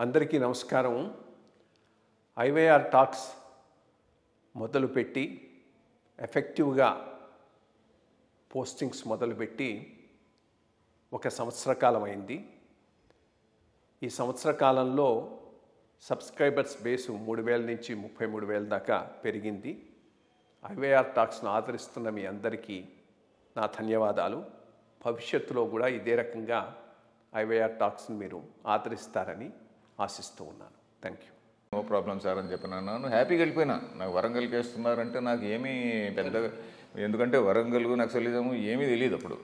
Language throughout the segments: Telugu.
అందరికీ నమస్కారం. ఐవైఆర్ టాక్స్ మొదలుపెట్టి ఎఫెక్టివ్గా పోస్టింగ్స్ మొదలుపెట్టి ఒక సంవత్సర కాలం అయింది. ఈ సంవత్సర కాలంలో సబ్స్క్రైబర్స్ బేసు 3,000 నుంచి 33,000 దాకా పెరిగింది. ఐవైఆర్ టాక్స్ను ఆదరిస్తున్న మీ అందరికీ నా ధన్యవాదాలు. భవిష్యత్తులో కూడా ఇదే రకంగా ఐవైఆర్ టాక్స్ని మీరు ఆదరిస్తారని ఆశిస్తూ ఉన్నాను. Thank you. No problem sir అని చెప్పినాను. హ్యాపీగా వెళ్ళిపోయినా. నాకు వరంగల్కి వేస్తున్నారంటే నాకు ఏమీ పెద్దగా, ఎందుకంటే వరంగల్ నక్సలిజము ఏమీ తెలియదు అప్పుడు.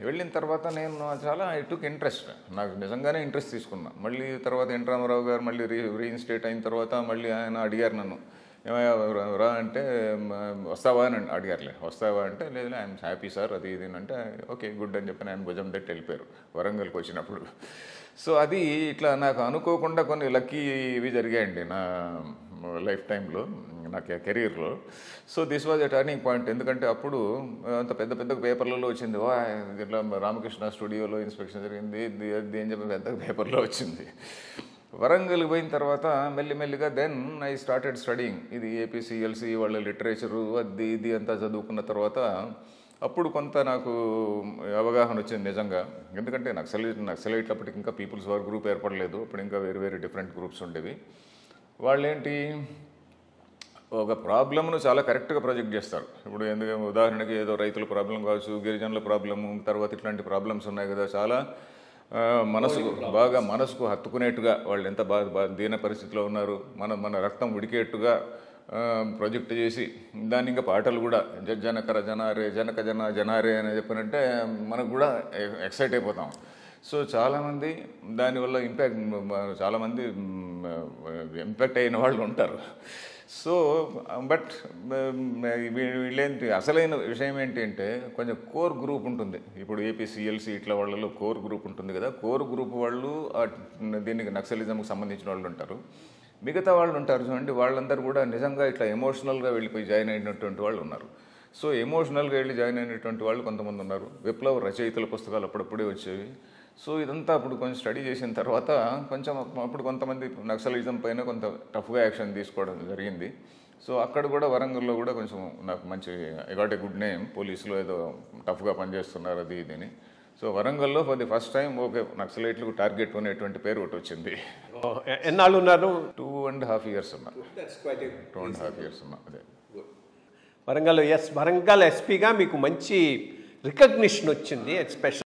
వెళ్ళిన తర్వాత నేను చాలా టుక్ ఇంట్రెస్ట్, నాకు నిజంగానే ఇంట్రెస్ట్ తీసుకున్నా. మళ్ళీ తర్వాత ఎన్ రామారావు గారు మళ్ళీ రీఇన్స్టేట్ అయిన తర్వాత మళ్ళీ ఆయన అడిగారు నన్ను, ఏమయ్యా రా అంటే వస్తావా అని అడిగారులే. వస్తావా అంటే లేదు ఐఎమ్ హ్యాపీ సార్ అది ఇది అంటే ఓకే గుడ్ అని చెప్పి ఆయన భుజం తట్టి వెళ్ళిపోయారు వరంగల్కి వచ్చినప్పుడు. సో అది ఇట్లా నాకు అనుకోకుండా కొన్ని లక్కీ ఇవి జరిగాయండి నా లైఫ్ టైంలో, నా కెరీర్లో. So this was a turning point. ఎందుకంటే అప్పుడు అంత పెద్ద పెద్ద పేపర్లలో వచ్చింది, ఇట్లా రామకృష్ణ స్టూడియోలో ఇన్స్పెక్షన్ జరిగింది అది అని చెప్పి పెద్ద పేపర్లో వచ్చింది. వరంగల్కి పోయిన తర్వాత మెల్లిమెల్లిగా దెన్ ఐ స్టార్టెడ్ స్టడీయింగ్. ఇది ఏపీసీఎల్సీ వాళ్ళ లిటరేచరు అది ఇది అంతా చదువుకున్న తర్వాత అప్పుడు కొంత నాకు అవగాహన వచ్చింది నిజంగా. ఎందుకంటే నక్సలైట్ అప్పటికి ఇంకా పీపుల్స్ వార్ గ్రూప్ ఏర్పడలేదు. అప్పుడు ఇంకా వేరు వేరే డిఫరెంట్ గ్రూప్స్ ఉండేవి. వాళ్ళేంటి ఒక ప్రాబ్లమ్ను చాలా కరెక్ట్గా ప్రొజెక్ట్ చేస్తారు. ఇప్పుడు ఎందుకంటే ఉదాహరణకి ఏదో రైతుల ప్రాబ్లం కావచ్చు, గిరిజనుల ప్రాబ్లము, తర్వాత ఇట్లాంటి ప్రాబ్లమ్స్ ఉన్నాయి కదా, చాలా మనసుకు హత్తుకునేట్టుగా వాళ్ళు ఎంత దీన పరిస్థితిలో ఉన్నారు, మన రక్తం ఉడికేట్టుగా ప్రొజెక్ట్ చేసి దాన్ని ఇంకా పాటలు కూడా జనకర జనారే జనక జనారే అని చెప్పినంటే మనకు కూడా ఎక్సైట్ అయిపోతాం. సో చాలామంది దానివల్ల చాలామంది ఇంపాక్ట్ అయిన వాళ్ళు ఉంటారు. సో బట్ వీళ్ళేంటి అసలైన విషయం ఏంటి అంటే కొంచెం కోర్ గ్రూప్ ఉంటుంది. ఇప్పుడు ఏపీసీఎల్సీ ఇట్లా వాళ్ళలో కోర్ గ్రూప్ ఉంటుంది కదా, కోర్ గ్రూప్ వాళ్ళు దీనికి నక్సలిజంకి సంబంధించిన వాళ్ళు ఉంటారు. మిగతా వాళ్ళు ఉంటారు చూడండి, వాళ్ళందరూ కూడా నిజంగా ఇట్లా ఎమోషనల్గా వెళ్ళిపోయి జాయిన్ అయినటువంటి వాళ్ళు ఉన్నారు. సో ఎమోషనల్గా వెళ్ళి జాయిన్ అయినటువంటి వాళ్ళు కొంతమంది ఉన్నారు. విప్లవ రచయితల పుస్తకాలు అప్పుడప్పుడే వచ్చేవి. సో ఇదంతా అప్పుడు కొంచెం స్టడీ చేసిన తర్వాత కొంచెం అప్పుడు కొంతమంది నక్సలిజం పైన కొంత టఫ్గా యాక్షన్ తీసుకోవడం జరిగింది. సో అక్కడ కూడా వరంగల్లో కూడా కొంచెం నాకు మంచి I got a good name, పోలీసులో ఏదో టఫ్గా పనిచేస్తున్నారు అది ఇదని. సో వరంగల్లో for the first time okay నక్సలైట్లకు టార్గెట్ అనేటువంటి పేరు ఒకటి వచ్చింది. ఎన్నాళ్ళు ఉన్నారు? 2.5 years ఉన్నా. 2.5 years ఉన్నా. అదే వరంగల్ ఎస్పీగా మీకు మంచి రికగ్నిషన్ వచ్చింది. స్పెషల్